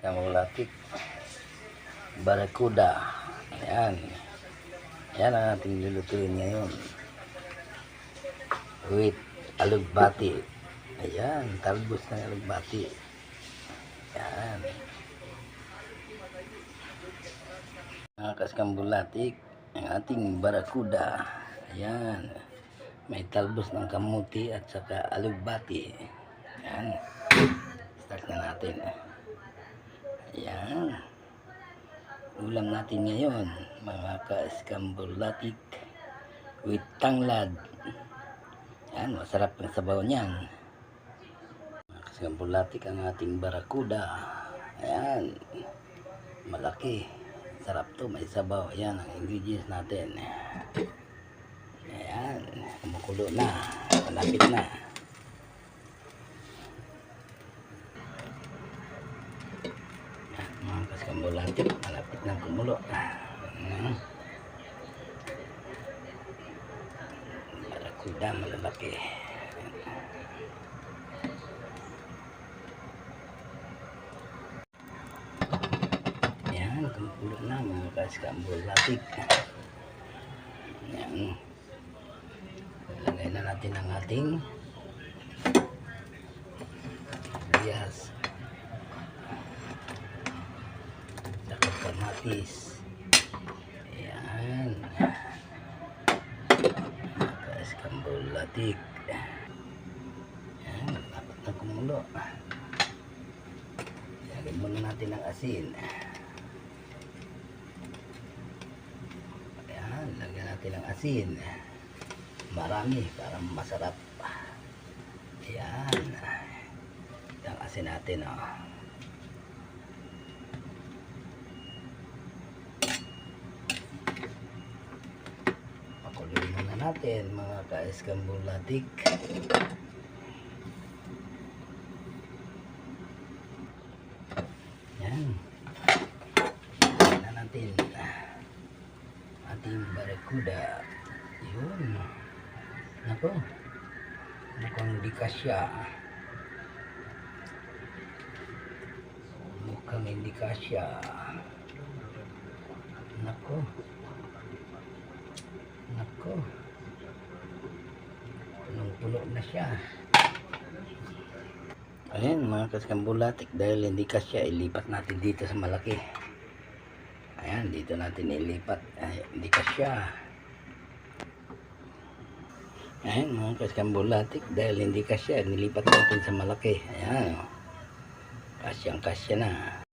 kamulatik, barakuda. Ayan. Yan ang ating lulutuin ngayon. With alugbati. Ayan, talbos ng alugbati. Ayan. Mga kaskambulatik, ang ating barakuda. Ayan. May talbos ng kamuti at saka alugbati. Ayan. Start na natin. Ayan. Ulam natin ngayon, mga kaskambulatik, with tanglad. Ayan, masarap ang sabaw niyan. Mga kaskambulatik, ang ating barakuda. Ayan. Malaki. Sarap to, may sabaw. Ayan ang ingredients natin. Ayan, kumukulo na. Malapit na. Mga kaskambulatik, malapit na kumulo. Barakuda, malalaki. Ayan, kumukulo na mga kaskambulatik. Ayan. Lagay na natin ang ating bias. Saka kamatis. Ayan. Kaskambulatik. Ayan, dapat na kumulo. Lagyan muna natin ang asin. Ayan, lagyan natin ang asin. Marami para masarap. Ayan. Ang asin natin, oh. Pakuluin muna natin mga kaskambulatik. Ayan. Lagyan na natin ating barakuda. Yun. Nako. Mukhang hindi kasya. Mukhang hindi kasya. Nako. Nako. Punong-puno na siya. Ayan mga kaskambulatik, dahil hindi kasya, ilipat natin dito sa malaki. Ayan, dito natin ilipat. Ay, hindi kasya. Ayan mga kaskambulatik, dahil hindi kasya, nilipat natin sa malaki. Ayan. Kasyang kasya na.